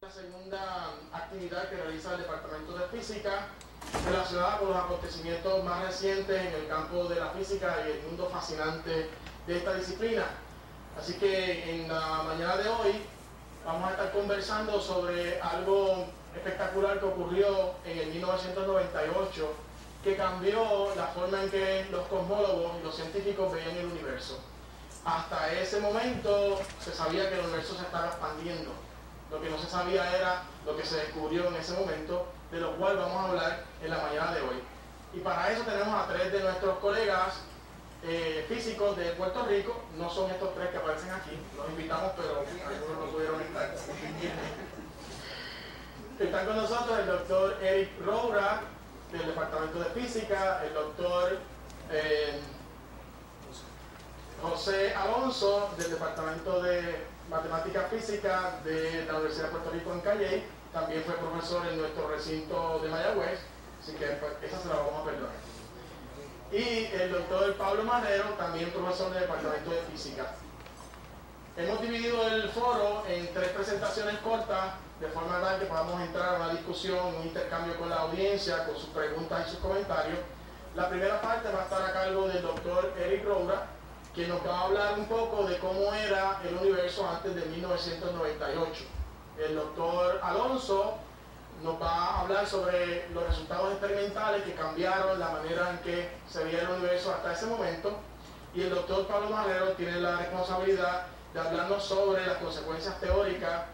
La segunda actividad que realiza el Departamento de Física relacionada con los acontecimientos más recientes en el campo de la física y el mundo fascinante de esta disciplina. Así que en la mañana de hoy vamos a estar conversando sobre algo espectacular que ocurrió en el 1998 que cambió la forma en que los cosmólogos y los científicos veían el universo. Hasta ese momento se sabía que el universo se estaba expandiendo. Lo que no se sabía era lo que se descubrió en ese momento, de lo cual vamos a hablar en la mañana de hoy. Y para eso tenemos a tres de nuestros colegas físicos de Puerto Rico. No son estos tres que aparecen aquí, los invitamos, pero algunos no pudieron estar. Están con nosotros el doctor Eric Roura, del Departamento de Física, el doctor José Alonso, del Departamento de Matemática Física de la Universidad de Puerto Rico en Calley. También fue profesor en nuestro recinto de Mayagüez, así que pues, esa se la vamos a perdonar. Y el doctor Pablo Marrero, también profesor del Departamento de Física. Hemos dividido el foro en tres presentaciones cortas, de forma tal que podamos entrar a una discusión, un intercambio con la audiencia, con sus preguntas y sus comentarios. La primera parte va a estar a cargo del doctor Eric Roura, que nos va a hablar un poco de cómo era el universo antes de 1998. El doctor Alonso nos va a hablar sobre los resultados experimentales que cambiaron la manera en que se veía el universo hasta ese momento. Y el doctor Pablo Marrero tiene la responsabilidad de hablarnos sobre las consecuencias teóricas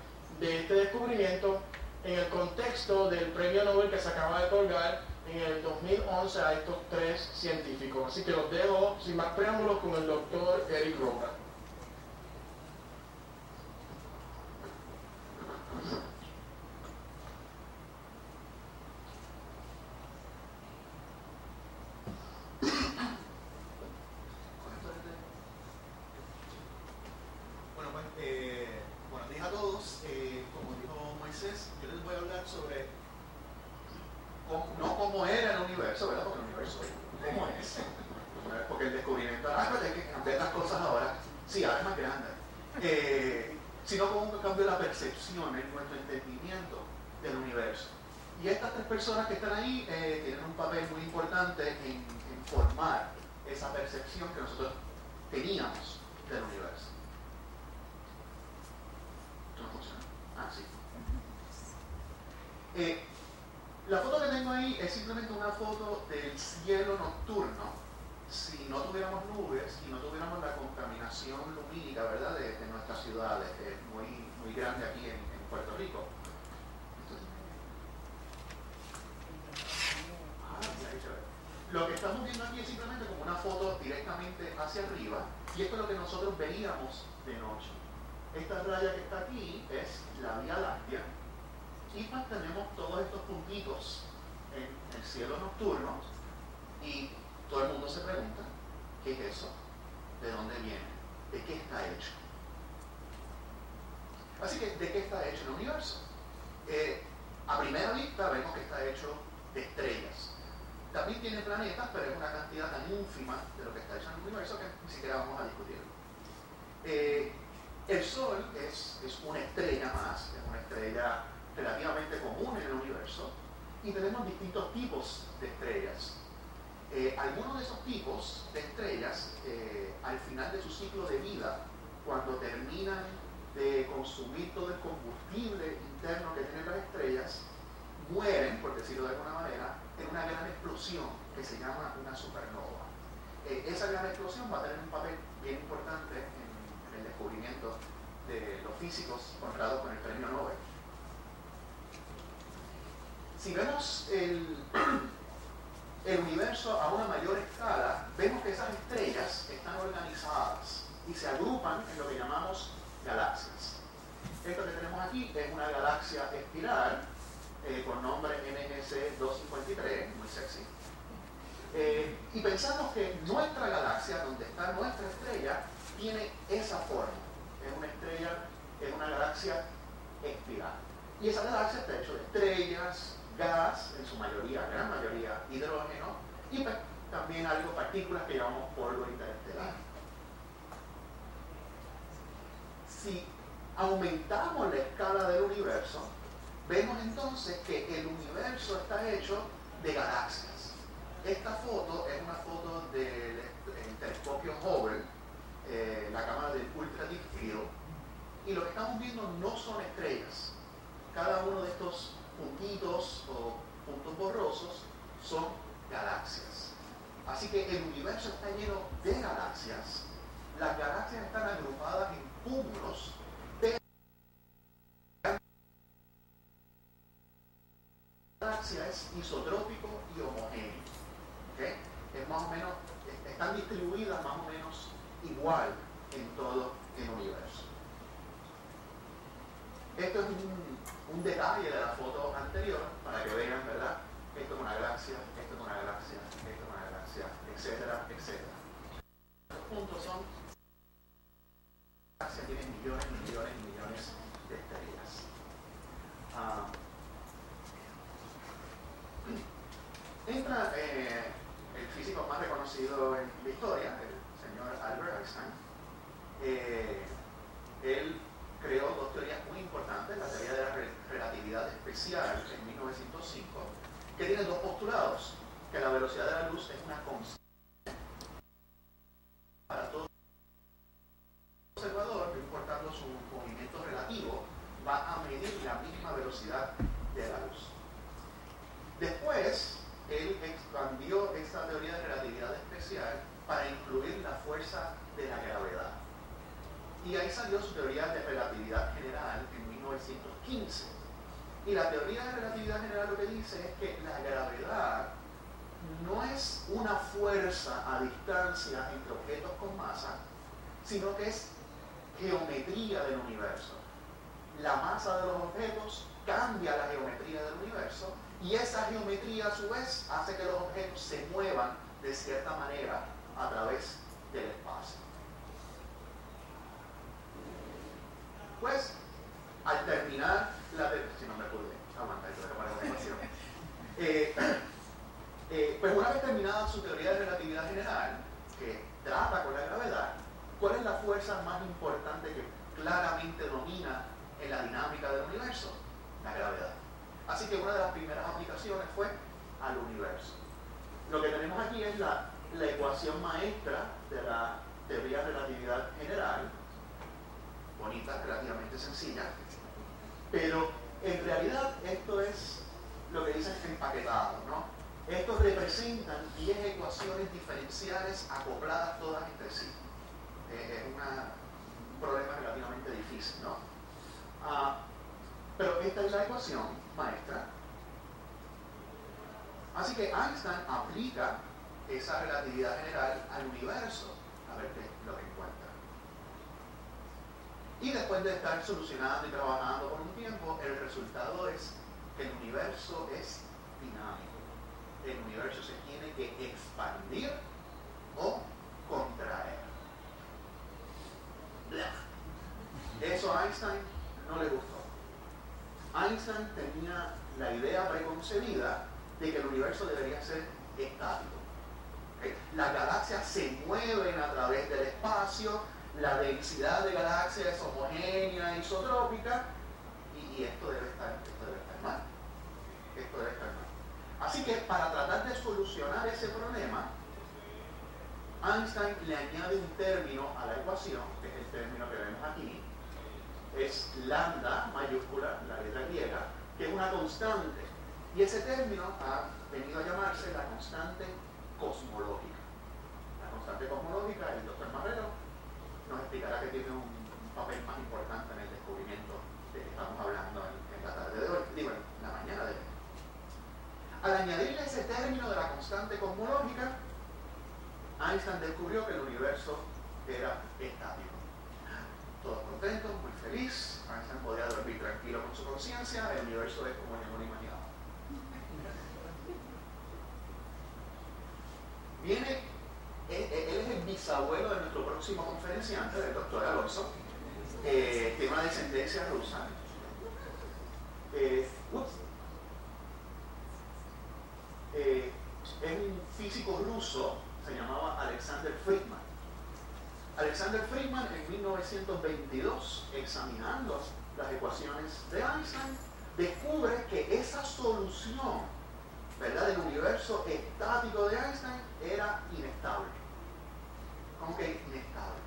de este descubrimiento en el contexto del premio Nobel que se acaba de otorgar en el 2011 a estos tres científicos. Así que los dejo sin más preámbulos con el doctor Eric Roura. Buenos días a todos. Como dijo Moisés, yo les voy a hablar sobre no cómo era el universo, ¿verdad? Porque el universo es cómo es. Porque el descubrimiento, hay que cambiar las cosas ahora, sí, ahora es más grande. Sino cómo cambió la percepción, nuestro entendimiento del universo. Y estas tres personas que están ahí tienen un papel muy importante en formar esa percepción que nosotros teníamos del universo. ¿Esto no funciona? Ah, sí. La foto que tengo ahí es simplemente una foto del cielo nocturno. Si no tuviéramos nubes y no tuviéramos la contaminación lumínica, ¿verdad?, de nuestras ciudades, que es muy grande aquí en Puerto Rico. Lo que estamos viendo aquí es simplemente como una foto directamente hacia arriba, y esto es lo que nosotros veíamos de noche. Esta raya que está aquí es la Vía Láctea, y pues tenemos todos estos puntitos en el cielo nocturno, y todo el mundo se pregunta, ¿qué es eso? ¿De dónde viene? ¿De qué está hecho? Así que, ¿de qué está hecho el universo? A primera vista vemos que está hecho de estrellas. También tiene planetas, pero es una cantidad tan ínfima de lo que está hecho en el universo que ni siquiera vamos a discutirlo. El Sol es una estrella más, es una estrella relativamente común en el universo, y tenemos distintos tipos de estrellas. Algunos de esos tipos de estrellas, al final de su ciclo de vida, cuando terminan de consumir todo el combustible interno que tienen las estrellas, mueren, por decirlo de alguna manera, en una gran explosión que se llama una supernova. Esa gran explosión va a tener un papel bien importante en el descubrimiento de los físicos honrados con el premio Nobel. Si vemos el universo a una mayor escala, vemos que esas estrellas están organizadas y se agrupan en lo que llamamos galaxias. Esto que tenemos aquí es una galaxia espiral con nombre NGC 253, muy sexy. Y pensamos que nuestra galaxia, donde está nuestra estrella, tiene esa forma. Es una estrella, es una galaxia espiral. Y esa galaxia está hecha de estrellas, gas, en su mayoría, gran mayoría, hidrógeno, y pues, también algo, partículas que llamamos polvo interestelar. Si aumentamos la escala del universo, vemos entonces que el universo está hecho de galaxias. Esta foto es una foto del telescopio Hubble, la cámara del Ultra Deep Field, y lo que estamos viendo no son estrellas. Cada uno de estos puntitos o puntos borrosos son galaxias. Así que el universo está lleno de galaxias. Las galaxias están agrupadas en cúmulos de galaxia es isotrópico y homogéneo. ¿Okay? Es más o menos, están distribuidas más o menos igual en todo el universo. Esto es un detalle de la foto anterior para que vean, ¿verdad? Esto es una galaxia, esto es una galaxia, esto es una galaxia, etcétera, etcétera. Los puntos son galaxias tienen millones y millones y millones de estrellas. Entra el físico más reconocido en la historia, el señor Albert Einstein. Él creó dos teorías muy importantes, la teoría de la relatividad especial en 1905, que tiene dos postulados, que la velocidad de la luz es una constante para todo observador, no importando su movimiento relativo, va a medir la misma velocidad de la luz. Después, él expandió esta teoría de relatividad especial para incluir la fuerza de la gravedad. Y ahí salió su teoría de relatividad general en 1915. Y la teoría de relatividad general lo que dice es que la gravedad no es una fuerza a distancia entre objetos con masa, sino que es geometría del universo. La masa de los objetos cambia la geometría del universo y esa geometría a su vez hace que los objetos se muevan de cierta manera a través del espacio. Pues, al terminar la si no me pude aguantar, tuve que poner una ecuación. Pues una vez terminada su teoría de relatividad general, que trata con la gravedad, ¿cuál es la fuerza más importante que claramente domina en la dinámica del universo? La gravedad. Así que una de las primeras aplicaciones fue al universo. Lo que tenemos aquí es la ecuación maestra de la teoría de relatividad general, bonita, relativamente sencilla, pero en realidad esto es lo que dicen empaquetado, ¿no? Estos representan 10 ecuaciones diferenciales acopladas todas entre sí. Es un problema relativamente difícil, ¿no? Pero esta es la ecuación maestra. Así que Einstein aplica esa relatividad general al universo, a ver qué es lo que encuentra. Y después de estar solucionando y trabajando por un tiempo, el resultado es que el universo es dinámico. El universo se tiene que expandir o contraer. Eso a Einstein no le gustó. Einstein tenía la idea preconcebida de que el universo debería ser estático. ¿Okay? Las galaxias se mueven a través del espacio, la densidad de galaxias es homogénea, isotrópica, y esto debe estar mal. Esto debe estar mal. Así que para tratar de solucionar ese problema, Einstein le añade un término a la ecuación, que es el término que vemos aquí, es lambda mayúscula, la letra griega, que es una constante. Y ese término ha venido a llamarse la constante cosmológica. La constante cosmológica, el doctor Marrero nos explicará que tiene un papel más importante en el descubrimiento de que estamos hablando en la tarde de hoy, digo, en la mañana de hoy. Al añadirle ese término de la constante cosmológica, Einstein descubrió que el universo era estático. Todos contentos, muy feliz. Einstein podía dormir tranquilo con su conciencia. El universo es como yo me lo imaginaba. Viene, él es el bisabuelo de nuestro próximo conferenciante, del doctor Alonso. Tiene una descendencia rusa. Es un físico ruso, se llamaba Alexander Friedman. Alexander Friedman en 1922, examinando las ecuaciones de Einstein, descubre que esa solución, ¿verdad?, del universo estático de Einstein era inestable. ¿Cómo que inestable?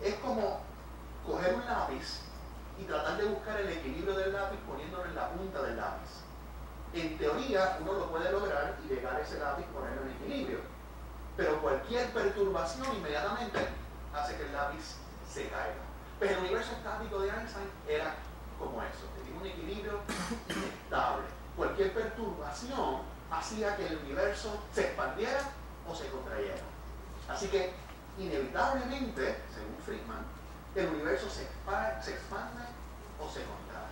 Es como coger un lápiz y tratar de buscar el equilibrio del lápiz poniéndolo en la punta del lápiz. En teoría uno lo puede lograr y llegar a ese lápiz y ponerlo en equilibrio, pero cualquier perturbación inmediatamente hace que el lápiz se caiga. Pero el universo estático de Einstein era como eso, tenía un equilibrio inestable. Cualquier perturbación hacía que el universo se expandiera o se contrayera. Así que inevitablemente, según Friedman, el universo se expande o se contrae.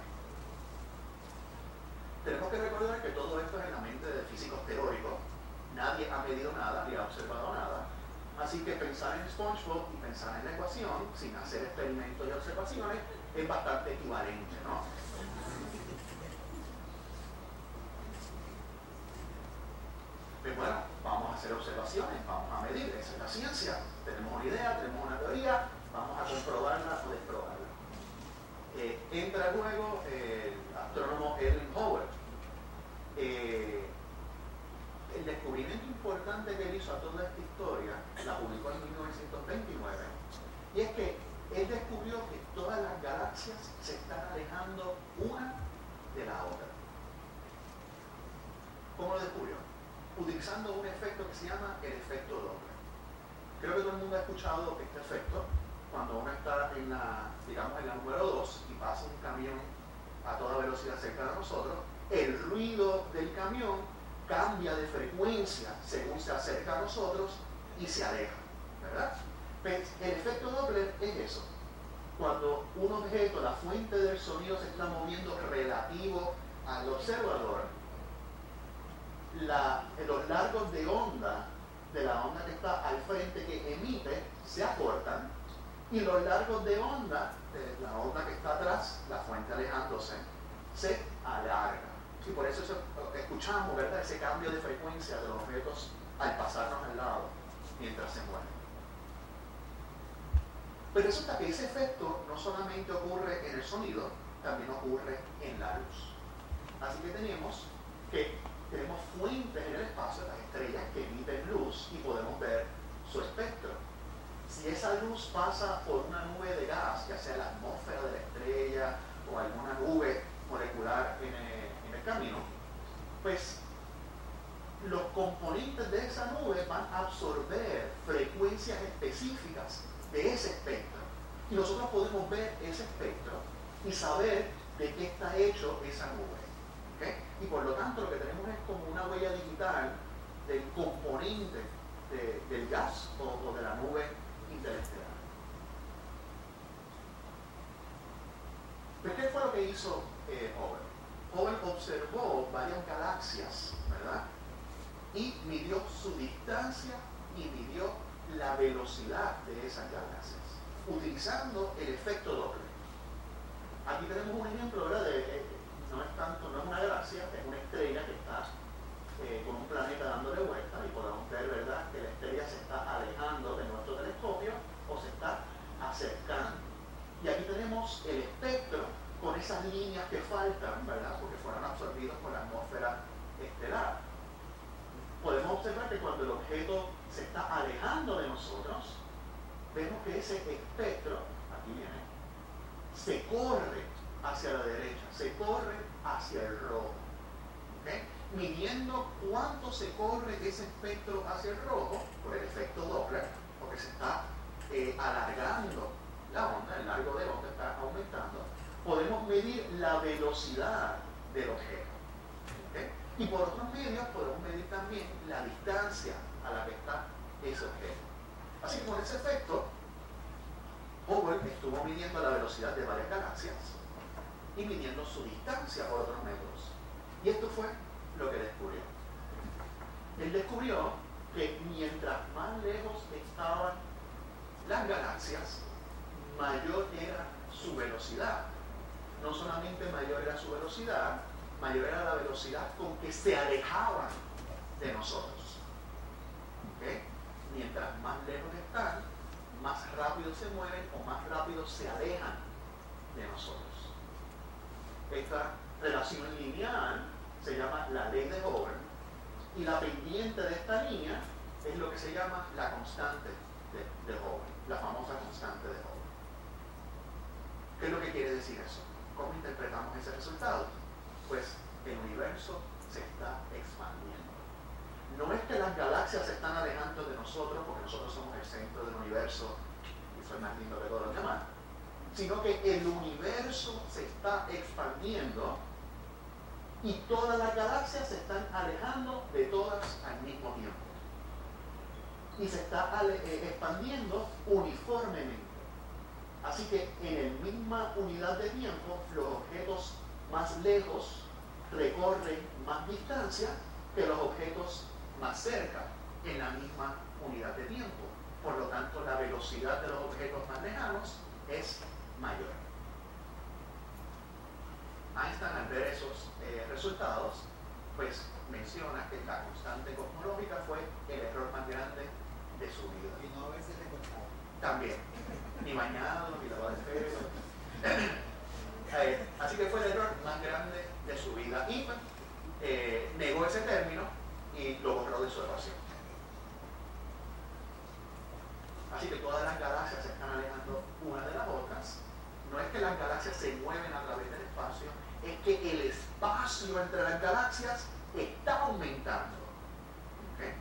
Tenemos que recordar que todo esto es en la mente de físicos teóricos. Nadie ha medido nada ni ha observado nada. Así que pensar en SpongeBob y pensar en la ecuación sin hacer experimentos y observaciones es bastante equivalente, ¿no? Pues bueno, vamos a hacer observaciones, vamos a medir, esa es la ciencia. Tenemos una idea, tenemos una teoría, vamos a comprobarla o desprobarla. Entra luego el astrónomo Edwin Hubble. El descubrimiento importante que él hizo a toda esta historia la publicó en 1929, y es que él descubrió que todas las galaxias se están alejando una de la otra. ¿Cómo lo descubrió? Utilizando un efecto que se llama el efecto Doppler. Creo que todo el mundo ha escuchado este efecto cuando uno está en la, digamos, en la número 2 y pasa un camión a toda velocidad cerca de nosotros. El ruido del camión cambia de frecuencia según se acerca a nosotros y se aleja, ¿verdad? Pues el efecto Doppler es eso. Cuando un objeto, la fuente del sonido, se está moviendo relativo al observador, los largos de onda de la onda que está al frente, que emite, se acortan, y los largos de onda de la onda que está atrás, la fuente alejándose, se alarga. Y por eso escuchamos, ¿verdad?, ese cambio de frecuencia de los objetos al pasarnos al lado mientras se mueven. Pero resulta que ese efecto no solamente ocurre en el sonido, también ocurre en la luz. Así que tenemos fuentes en el espacio, las estrellas, que emiten luz y podemos ver su espectro. Si esa luz pasa por una nube de gas, ya sea la atmósfera de la estrella o alguna nube molecular en el camino, pues los componentes de esa nube van a absorber frecuencias específicas de ese espectro. Y nosotros podemos ver ese espectro y saber de qué está hecho esa nube. ¿Okay? Y por lo tanto lo que tenemos es como una huella digital del componente del gas o de la nube interestelar. ¿Pero qué fue lo que hizo Hubble? Hubble observó varias galaxias, ¿verdad? Y midió su distancia y midió la velocidad de esas galaxias, utilizando el efecto Doppler. Aquí tenemos un ejemplo, ¿verdad? No es una galaxia, es una estrella que está con un planeta dándole vuelta, y podemos ver, ¿verdad?, que la estrella se está alejando de nuestro telescopio o se está acercando. Y aquí tenemos el espectro con esas líneas que faltan, ¿verdad?, porque fueron absorbidos por la atmósfera estelar. Podemos observar que cuando el objeto se está alejando de nosotros, vemos que ese espectro, aquí viene, se corre hacia la derecha, se corre hacia el rojo. ¿Okay? Midiendo cuánto se corre ese espectro hacia el rojo, por el efecto Doppler, porque se está alargando la onda, el largo de onda está aumentando, podemos medir la velocidad del objeto. ¿Okay? Y por otros medios podemos medir también la distancia a la que está ese objeto. Así que con ese efecto, Hubble estuvo midiendo la velocidad de varias galaxias y midiendo su distancia por otros métodos. Y esto fue lo que descubrió. Él descubrió que mientras más lejos estaban las galaxias, mayor era su velocidad. No solamente mayor era su velocidad, mayor era la velocidad con que se alejaban de nosotros. ¿Okay? Mientras más lejos están, más rápido se mueven o más rápido se alejan de nosotros. Esta relación lineal se llama la ley de Hoover, y la pendiente de esta línea es lo que se llama la constante de Hoover, la famosa constante de Hoover. ¿Qué es lo que quiere decir eso? ¿Cómo interpretamos ese resultado? Pues el universo se está expandiendo. No es que las galaxias se están alejando de nosotros porque nosotros somos el centro del universo y soy más lindo que todos los demás, sino que el universo se está expandiendo y todas las galaxias se están alejando de todas al mismo tiempo. Y se está expandiendo uniformemente. Así que en la misma unidad de tiempo, los objetos más lejos recorren más distancia que los objetos más cerca en la misma unidad de tiempo. Por lo tanto, la velocidad de los objetos más lejanos es mayor. Einstein, al ver esos resultados, pues menciona que la constante cosmológica fue el error más grande de su vida. Y no haberse recortado. También. Ni bañado, ni lavado de pelo. Así que fue el error más grande de su vida. Y pues, negó ese término y lo borró de su ecuación. Así que todas las galaxias se están alejando unas de las otras. No es que las galaxias se mueven a través del espacio, es que el espacio entre las galaxias está aumentando. ¿Okay?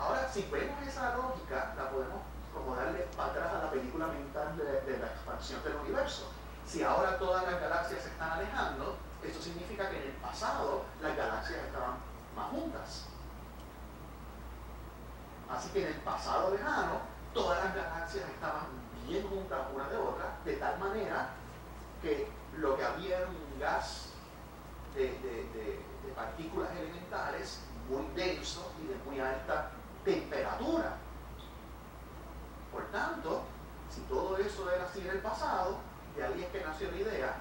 Ahora, si vemos esa lógica, la podemos como darle para atrás a la película mental de la expansión del universo. Si ahora todas las galaxias se están alejando, eso significa que en el pasado las galaxias estaban más juntas. Así que en el pasado lejano, todas las galaxias estaban bien juntas una de otra, de tal manera que lo que había era un gas de partículas elementales muy denso y de muy alta temperatura. Por tanto, si todo eso era así en el pasado, de ahí es que nació la idea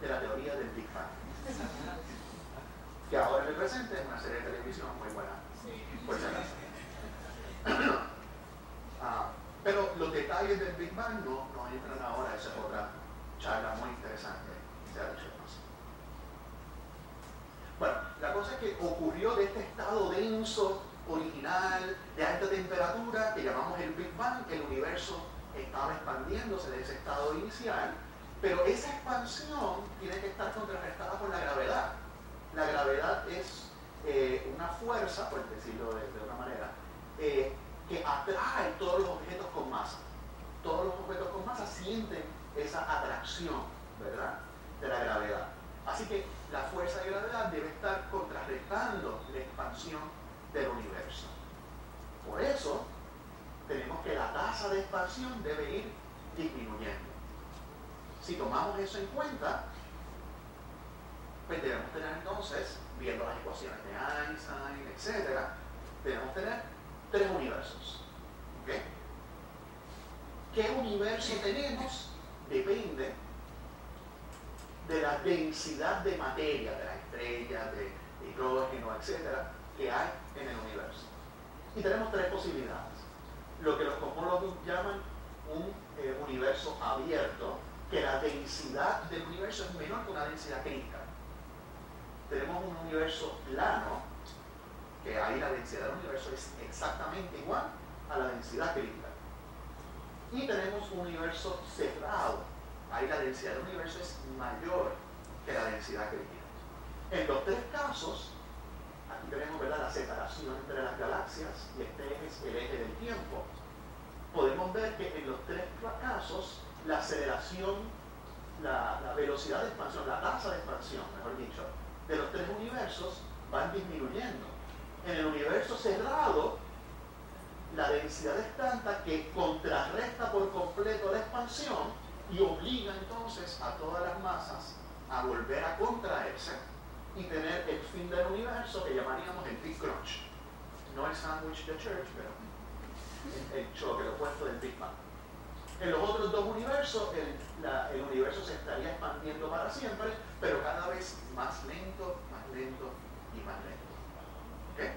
de la teoría del Big Bang, que ahora en el presente es una serie de televisión muy buena, por si acaso. Pero los detalles del Big Bang no entran ahora, esa es otra charla muy interesante, se ha dicho más. Bueno, la cosa es que ocurrió de este estado denso, original, de alta temperatura, que llamamos el Big Bang. El universo estaba expandiéndose de ese estado inicial, pero esa expansión tiene que estar contrarrestada por la gravedad. La gravedad es una fuerza, por decirlo de una manera, que atrae todos los objetos con masa. Todos los objetos con masa sienten esa atracción, ¿verdad?, de la gravedad. Así que la fuerza de gravedad debe estar contrarrestando la expansión del universo. Por eso, tenemos que la tasa de expansión debe ir disminuyendo. Si tomamos eso en cuenta, pues debemos tener entonces, viendo las ecuaciones de Einstein, etc., debemos tener 3 universos. ¿Okay? ¿Qué universo tenemos? Depende de la densidad de materia, de las estrellas, de hidrógeno, etcétera, que hay en el universo. Y tenemos 3 posibilidades. Lo que los cosmólogos llaman un universo abierto, que la densidad del universo es menor que una densidad crítica. Tenemos un universo plano, que ahí la densidad del universo es exactamente igual a la densidad crítica. Y tenemos un universo cerrado, ahí la densidad del universo es mayor que la densidad crítica. En los 3 casos, aquí tenemos, ¿verdad?, la separación entre las galaxias, y este es el eje del tiempo. Podemos ver que en los 3 casos, la aceleración, la velocidad de expansión, la tasa de expansión, mejor dicho, de los 3 universos van disminuyendo. En el universo cerrado, la densidad es tanta que contrarresta por completo la expansión y obliga entonces a todas las masas a volver a contraerse y tener el fin del universo que llamaríamos el Big Crunch. No el sándwich de Church, pero el choque, el opuesto del Big Bang. En los otros 2 universos, el universo se estaría expandiendo para siempre, pero cada vez más lento y más lento. ¿Okay?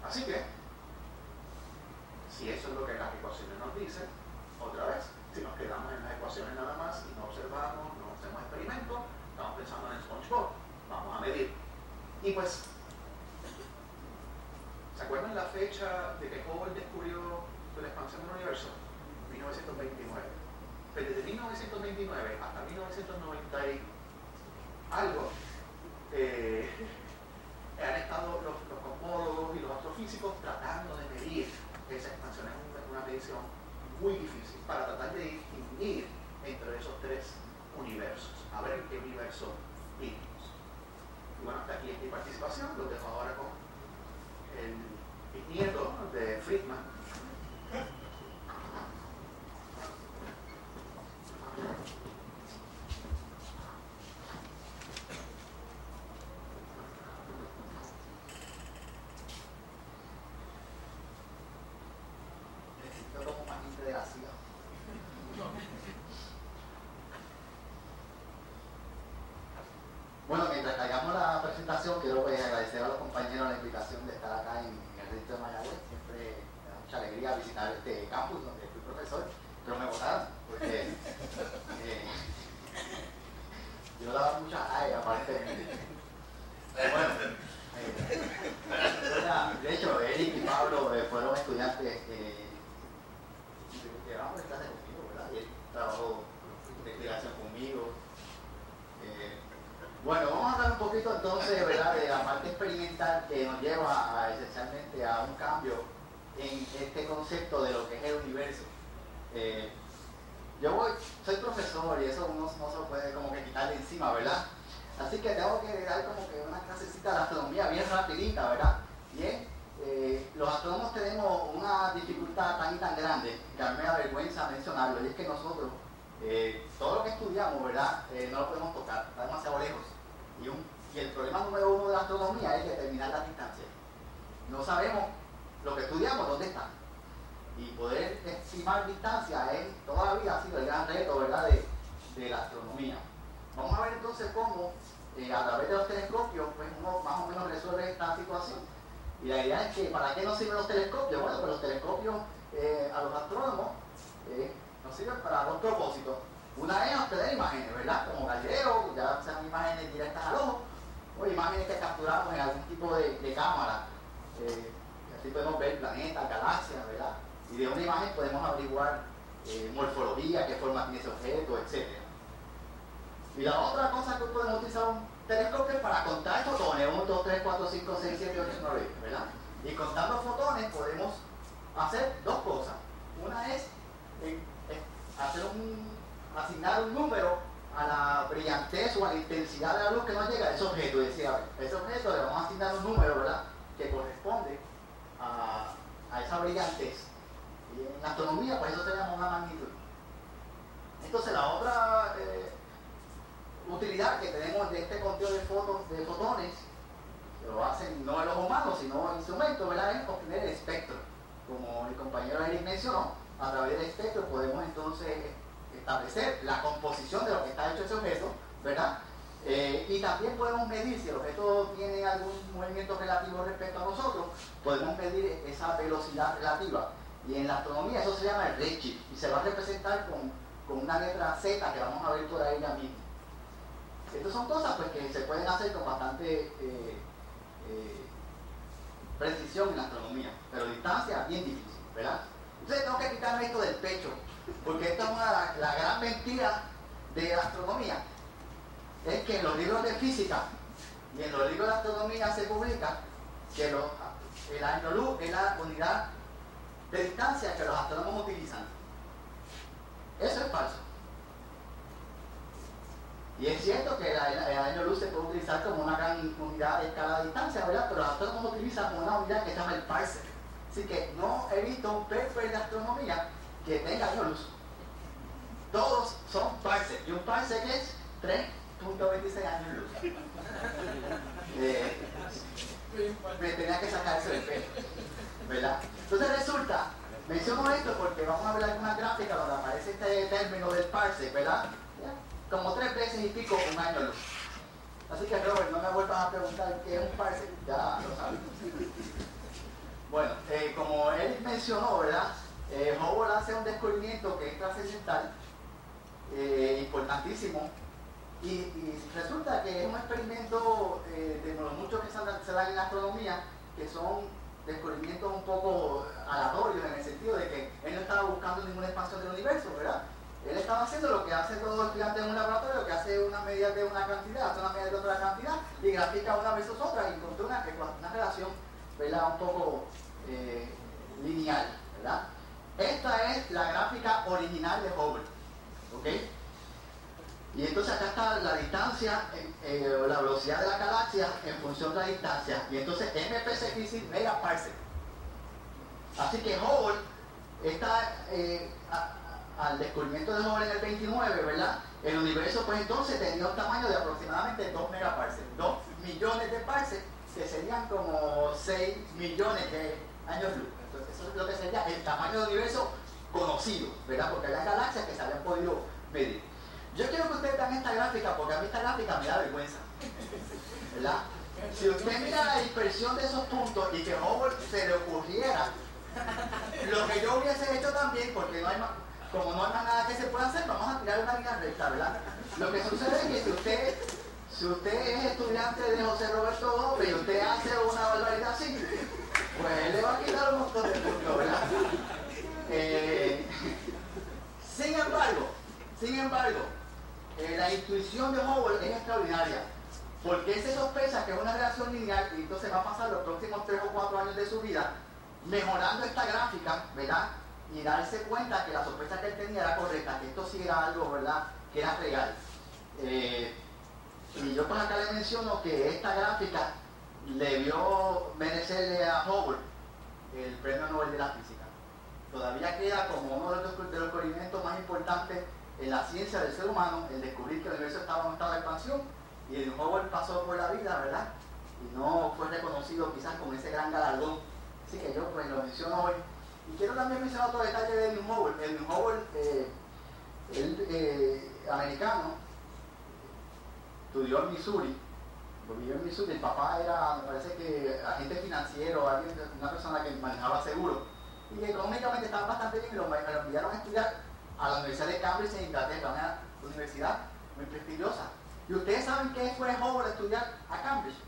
Así que, si eso es lo que las ecuaciones nos dicen, otra vez, si nos quedamos en las ecuaciones nada más y Y pues, ¿se acuerdan la fecha de que Hubble descubrió la expansión del universo? 1929. Pues desde 1929 hasta 1990 y algo, han estado los cosmólogos y los astrofísicos tratando de medir esa expansión. Es una medición muy difícil para tratar de distinguir entre esos tres universos, a ver en qué universo vivimos. Y bueno, hasta aquí es mi participación. Lo dejo ahora con el bisnieto de Friedman. Bueno, mientras cargamos la presentación, quiero agradecer a los compañeros la invitación de estar acá en el recinto de Mayagüez. Siempre me da mucha alegría visitar este campus donde fui profesor, pero me votaron porque yo daba muchas áreas aparentemente. Bueno, de hecho, Eric y Pablo fueron estudiantes que llevamos en clase conmigo, ¿verdad? Y él trabajó de investigación conmigo. Bueno, vamos a hablar un poquito entonces, ¿verdad?, de la parte experimental que nos lleva esencialmente a un cambio en este concepto de lo que es el universo. Soy profesor y eso uno no se lo puede como que quitar de encima, ¿verdad? Así que tengo que dar como que una clasecita de astronomía bien rapidita, ¿verdad? Bien, los astrónomos tenemos una dificultad tan y tan grande que a mí me da vergüenza mencionarlo, y es que nosotros todo lo que estudiamos, ¿verdad?, no lo podemos tocar, está demasiado lejos. Y el problema número uno de la astronomía es determinar la distancia. No sabemos lo que estudiamos, dónde está. Y poder estimar distancia toda la vida ha sido el gran reto, ¿verdad?, de la astronomía. Vamos a ver entonces cómo a través de los telescopios pues uno más o menos resuelve esta situación. Y la idea es que, ¿para qué nos sirven los telescopios? Bueno, pues los telescopios a los astrónomos nos sirven para dos propósitos. Una es obtener imágenes, ¿verdad? Como Galileo, ya sean imágenes directas al ojo, o imágenes que capturamos en algún tipo de cámara. Así podemos ver planetas, galaxias, ¿verdad? Y de una imagen podemos averiguar morfología, qué forma tiene ese objeto, etc. Y la otra cosa que podemos utilizar un telescopio es para contar fotones, 1, 2, 3, 4, 5, 6, 7, 8, 9, ¿verdad? Y contando fotones podemos hacer dos cosas. Una es asignar un número a la brillantez o a la intensidad de la luz que nos llega a ese objeto. Y decir, a ver, ese objeto le vamos a asignar un número, ¿verdad?, que corresponde a esa brillantez. Y en la astronomía, pues eso se llama una magnitud. Entonces, la otra utilidad que tenemos de este conteo de fotones, que lo hacen no el ojo humano, sino el instrumento, ¿verdad?, es obtener el espectro. Como el compañero Eric mencionó, a través del espectro podemos entonces establecer la composición de lo que está hecho ese objeto, ¿verdad? Y también podemos medir si el objeto tiene algún movimiento relativo respecto a nosotros, podemos medir esa velocidad relativa. Y en la astronomía eso se llama el redshift y se va a representar con una letra Z que vamos a ver por ahí ya mismo. Estas son cosas pues, que se pueden hacer con bastante precisión en la astronomía, pero distancia bien difícil, ¿verdad? Entonces tengo que quitarme esto del pecho, porque esta es la gran mentira de la astronomía. Es que en los libros de física y en los libros de astronomía se publica que el año luz es la unidad de distancia que los astrónomos utilizan. Eso es falso. Y es cierto que el año luz se puede utilizar como una gran unidad de escala de distancia, ¿verdad? Pero los astrónomos utilizan una unidad que se llama el parsec. Así que no he visto un paper de astronomía que tenga año luz. Todos son parsec. Y un parsec es 3.26 años luz. Me tenía que sacar eso del pecho, ¿verdad? Entonces resulta, menciono esto porque vamos a ver alguna gráfica donde aparece este término del parsec, ¿verdad? Como 3 veces y pico un año luz. Así que Robert, no me vuelvas a preguntar qué es un parsec, ya lo sabes. Bueno, como él mencionó, ¿verdad? Hubble hace un descubrimiento que es trascendental, importantísimo, Y resulta que es un experimento de los muchos que se dan en la astronomía, que son descubrimientos un poco aleatorios, en el sentido de que él no estaba buscando ninguna expansión del universo, ¿verdad? Él estaba haciendo lo que hacen todos los estudiantes en un laboratorio, que hace una medida de una cantidad, hace una medida de otra cantidad, y grafica una versus otra, y encontró una relación, ¿verdad?, un poco lineal, ¿verdad? Esta es la gráfica original de Hubble, ¿ok? Y entonces acá está la distancia, la velocidad de la galaxia en función de la distancia, y entonces MPC quiere decir megaparsec. Así que Hubble está, al descubrimiento de Hubble en el 29, ¿verdad? El universo pues entonces tenía un tamaño de aproximadamente 2 megaparsecs, 2 millones de parsecs, que serían como 6 millones de años luz. Entonces eso es lo que sería el tamaño del universo conocido, ¿verdad? Porque hay galaxias que se habían podido medir. Yo quiero que ustedes vean esta gráfica, porque a mí esta gráfica me da vergüenza, ¿verdad? Si usted mira la dispersión de esos puntos y que Hubble se le ocurriera lo que yo hubiese hecho también, porque no hay más, como no hay más nada que se pueda hacer, vamos a tirar una línea recta, ¿verdad? Lo que sucede es que si usted es estudiante de José Roberto Doble y usted hace una barbaridad así, pues él le va a quitar un montón de puntos, ¿verdad? Sin embargo, la intuición de Hubble es extraordinaria, porque él se sospecha que es una relación lineal y entonces va a pasar los próximos 3 o 4 años de su vida mejorando esta gráfica, ¿verdad? Y darse cuenta que la sospecha que él tenía era correcta, que esto sí era algo, ¿verdad?, que era real. Y yo pues acá le menciono que esta gráfica le vio merecerle a Hubble el premio Nobel de la Física. Todavía queda como uno de los descubrimientos más importantes en la ciencia del ser humano, el descubrir que el universo estaba en un estado de expansión, y el Hubble pasó por la vida, ¿verdad? Y no fue reconocido quizás con ese gran galardón. Así que yo pues lo menciono hoy. Y quiero también mencionar otro detalle de Edwin Hubble. Edwin Hubble, americano, estudió en Missouri, vivió en Missouri. El papá era, me parece que agente financiero, una persona que manejaba seguros, y que económicamente estaba bastante bien, y lo enviaron a estudiar a la Universidad de Cambridge en Inglaterra, una universidad muy prestigiosa. ¿Y ustedes saben qué fue Hubble a estudiar a Cambridge?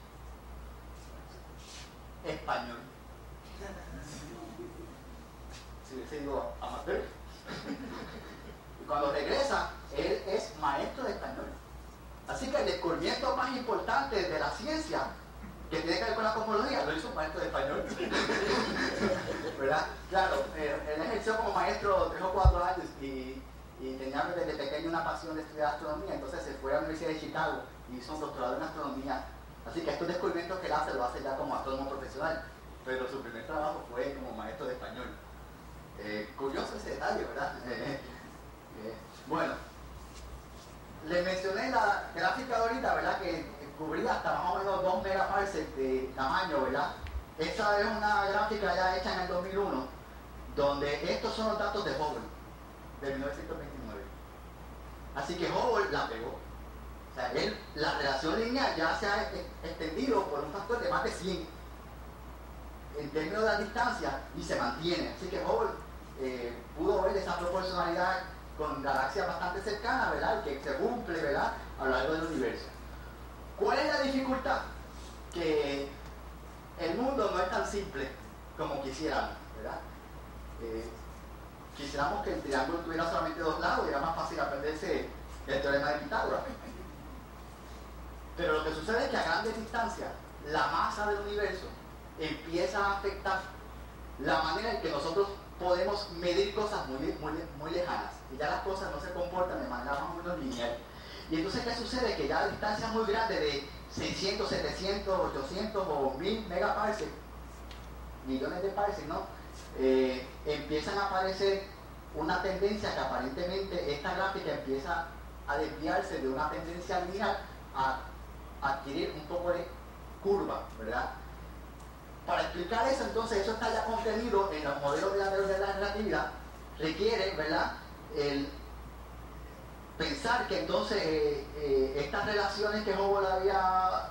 Español. Si hubiese ido amateur. Y cuando regresa, él es maestro de español. Así que el descubrimiento más importante de la ciencia, que tiene que ver con la cosmología, lo hizo un maestro de español. ¿Verdad? Claro, él ejerció como maestro 3 o 4 años y tenía desde pequeño una pasión de estudiar astronomía. Entonces se fue a la Universidad de Chicago y hizo un doctorado en astronomía. Así que estos descubrimientos que él hace, lo hace ya como astrónomo profesional, pero su primer trabajo fue como maestro de español. Curioso ese detalle, ¿verdad? Bueno, les mencioné la gráfica de ahorita, ¿verdad?, que cubría hasta más o menos 2 megaparsecs de tamaño, ¿verdad? Esta es una gráfica ya hecha en el 2001, donde estos son los datos de Hubble, de 1929. Así que Hubble la pegó. O sea, la relación lineal ya se ha extendido por un factor de más de 100 en términos de la distancia y se mantiene. Así que Hubble pudo ver esa proporcionalidad con galaxias bastante cercanas, ¿verdad?, que se cumple, ¿verdad?, a lo largo del universo. ¿Cuál es la dificultad? Que el mundo no es tan simple como quisiéramos, ¿verdad? Quisiéramos que el triángulo tuviera solamente 2 lados y era más fácil aprenderse el teorema de Pitágoras. Pero lo que sucede es que a grandes distancias la masa del universo empieza a afectar la manera en que nosotros podemos medir cosas muy lejanas, y ya las cosas no se comportan de manera más o menos lineal. Y entonces, ¿qué sucede? Que ya a distancias muy grandes de 600, 700, 800 o 1000 megaparsecs, millones de parsecs, ¿no? Empiezan a aparecer una tendencia que aparentemente esta gráfica empieza a desviarse de una tendencia lineal a adquirir un poco de curva, ¿verdad? Para explicar eso, entonces, eso está ya contenido en los modelos de la relatividad, requiere, ¿verdad?, el pensar que entonces estas relaciones que Hubble había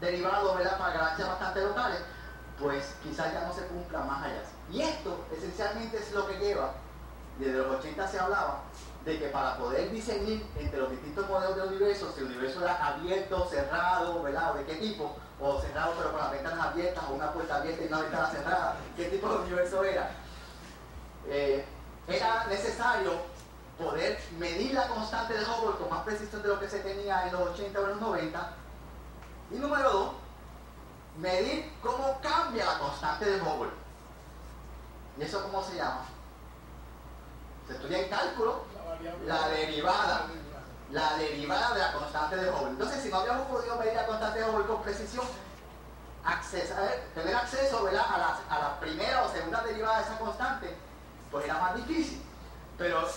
derivado, ¿verdad?, para galaxias bastante locales, pues quizás ya no se cumplan más allá. Y esto esencialmente es lo que lleva desde los 80 se hablaba de que para poder discernir entre los distintos modelos del universo, si el universo era abierto, cerrado, ¿verdad? O de qué tipo, o cerrado pero con las ventanas abiertas, o una puerta abierta y una ventana cerrada, qué tipo de universo era. Era necesario poder medir la constante de Hubble con más precisión de lo que se tenía en los 80 o en los 90. Y número 2, medir cómo cambia la constante de Hubble. ¿Y eso cómo se llama? Se estudia en cálculo la derivada de la constante de Hubble. Entonces, si no habíamos podido medir la constante de Hubble con precisión, tener acceso, ¿verdad?, a la primera o segunda derivada de esa constante, pues era más difícil. Pero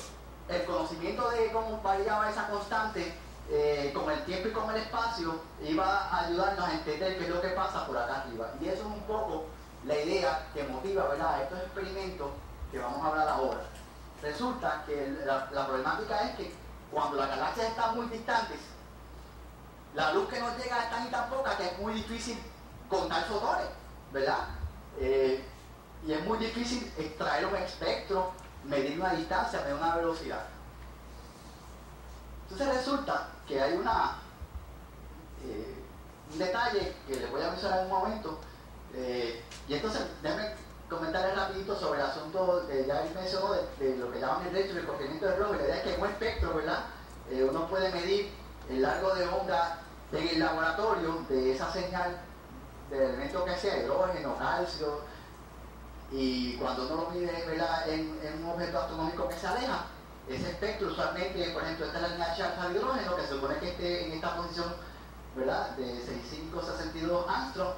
el conocimiento de cómo variaba esa constante con el tiempo y con el espacio iba a ayudarnos a entender qué es lo que pasa por acá arriba. Y eso es un poco la idea que motiva, ¿verdad?, estos experimentos que vamos a hablar ahora. Resulta que la problemática es que cuando las galaxias están muy distantes, la luz que nos llega es tan y tan poca que es muy difícil contar fotones, ¿verdad? Y es muy difícil extraer un espectro, medir una distancia, medir una velocidad. Entonces resulta que hay un detalle que les voy a mencionar en un momento, y entonces déjenme comentarles rapidito sobre el asunto que ya mencionó de lo que llaman el redshift, el complemento de Roche. La idea es que en un espectro, ¿verdad?, uno puede medir el largo de onda en el laboratorio de esa señal del elemento que sea, hidrógeno, calcio, y cuando uno lo mide, ¿verdad?, en un objeto astronómico que se aleja, ese espectro usualmente, por ejemplo, esta es la línea charja de hidrógeno, que se supone que esté en esta posición, ¿verdad?, de 6562 angstrom,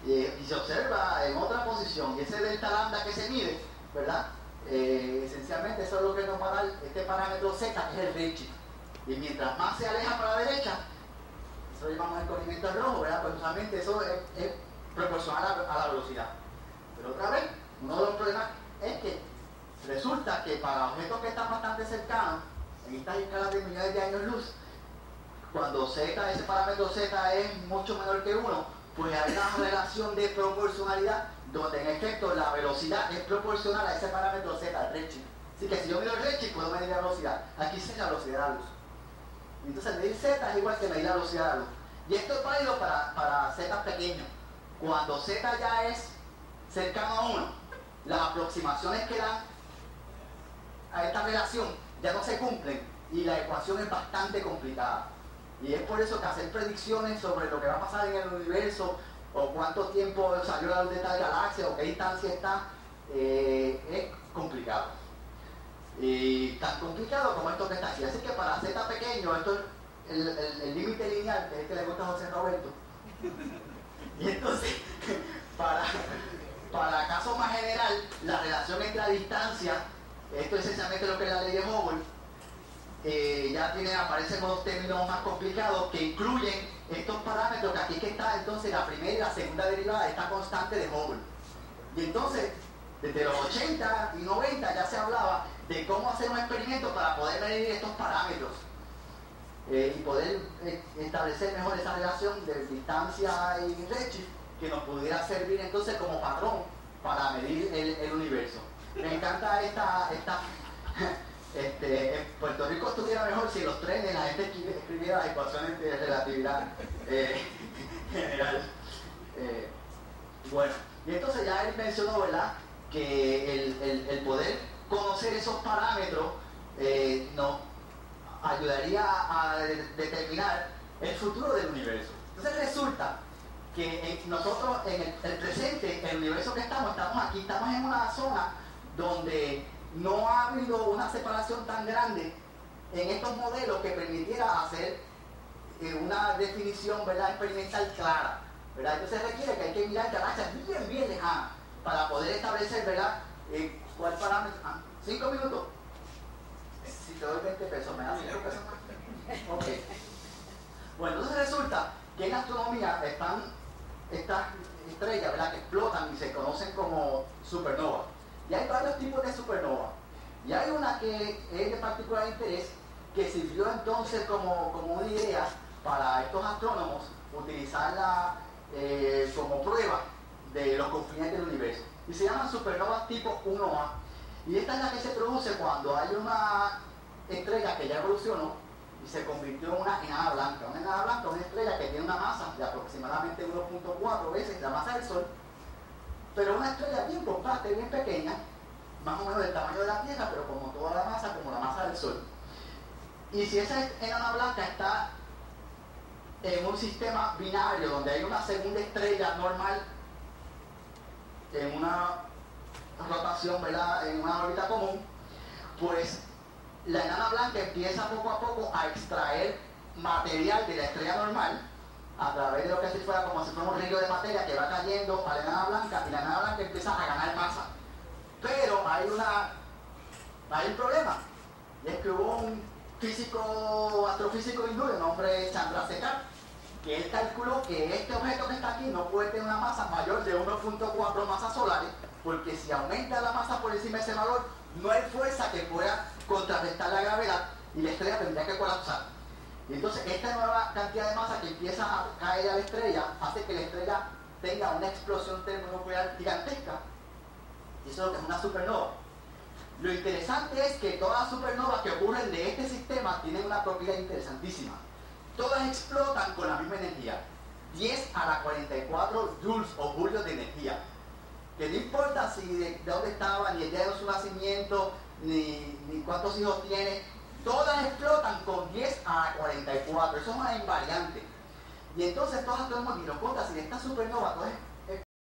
y se observa en otra posición, y ese delta lambda que se mide, ¿verdad?, esencialmente eso es lo que nos va a dar este parámetro Z, que es el redshift. Y mientras más se aleja para la derecha, eso lo llamamos el corrimiento al rojo, ¿verdad?, pues usualmente eso es proporcional a la velocidad. Pero otra vez, uno de los problemas es que resulta que para objetos que están bastante cercanos, en estas escalas de millones de años luz, cuando Z, ese parámetro Z es mucho menor que 1, pues hay una relación de proporcionalidad donde en efecto la velocidad es proporcional a ese parámetro Z, el redshift. Así que si yo mido el redshift puedo medir la velocidad. Aquí es la velocidad de la luz. Entonces medir Z es igual que medir la velocidad de la luz. Y esto es válido para Z pequeños. Cuando Z ya es cercano a 1, las aproximaciones que dan a esta relación ya no se cumplen y la ecuación es bastante complicada. Y es por eso que hacer predicciones sobre lo que va a pasar en el universo o cuánto tiempo salió la luz de tal galaxia o qué distancia está, es complicado. Y tan complicado como esto que está aquí. Así que para Z pequeño, esto es el límite lineal, que es el que le gusta a José Roberto. Y entonces, para caso más general, la relación entre la distancia, esto es esencialmente lo que es la ley de Hubble, ya aparecen unos términos más complicados que incluyen estos parámetros, que aquí que está entonces la primera y la segunda derivada de esta constante de Hubble. Y entonces, desde los 80 y 90 ya se hablaba de cómo hacer un experimento para poder medir estos parámetros y poder establecer mejor esa relación de distancia y redshift que nos pudiera servir entonces como patrón para medir el universo. Me encanta en Puerto Rico estuviera mejor si en los trenes la gente escribiera las ecuaciones de relatividad general. Bueno, y entonces ya él mencionó, ¿verdad?, que el poder conocer esos parámetros nos ayudaría a determinar el futuro del universo. Entonces resulta que nosotros en el presente, el universo que estamos aquí, estamos en una zona donde no ha habido una separación tan grande en estos modelos que permitiera hacer una definición, ¿verdad?, experimental clara, ¿verdad? Entonces requiere que hay que mirar galaxias bien, bien lejanas para poder establecer, ¿verdad?, cuál parámetro. 5 minutos. Si te doy 20 pesos, ¿me das 5 pesos más? Ok. Bueno, entonces resulta que en la astronomía están estas estrellas, ¿verdad?, que explotan y se conocen como supernovas. Y hay varios tipos de supernovas. Y hay una que es de particular interés, que sirvió entonces como una idea para estos astrónomos utilizarla como prueba de los confines del universo. Y se llaman supernovas tipo 1A. Y esta es la que se produce cuando hay una estrella que ya evolucionó y se convirtió en una enana blanca. Una enana blanca es una estrella que tiene una masa de aproximadamente 1.4 veces la masa del Sol, pero una estrella bien compacta y bien pequeña, más o menos del tamaño de la Tierra, pero como toda la masa, como la masa del Sol. Y si esa enana blanca está en un sistema binario donde hay una segunda estrella normal en una rotación, ¿verdad?, en una órbita común, pues la enana blanca empieza poco a poco a extraer material de la estrella normal a través de lo que si fuera como si fuera un río de materia que va cayendo a la enana blanca, y la enana blanca empieza a ganar masa. Pero hay un problema, y es que hubo un astrofísico hindú de nombre Chandrasekhar, que él calculó que este objeto que está aquí no puede tener una masa mayor de 1.4 masas solares, porque si aumenta la masa por encima de ese valor, no hay fuerza que pueda contrarrestar la gravedad y la estrella tendría que colapsar. Y entonces esta nueva cantidad de masa que empieza a caer a la estrella hace que la estrella tenga una explosión termonuclear gigantesca, y eso es lo que es una supernova. Lo interesante es que todas las supernovas que ocurren de este sistema tienen una propiedad interesantísima. Todas explotan con la misma energía, 10 a la 44 joules o julios de energía. Que no importa si de dónde estaba, ni el día de su nacimiento, ni cuántos hijos tiene, todas explotan con 10 a la 44, eso es una invariante. Y entonces todas tenemos, ni nos importa si de esta supernova todas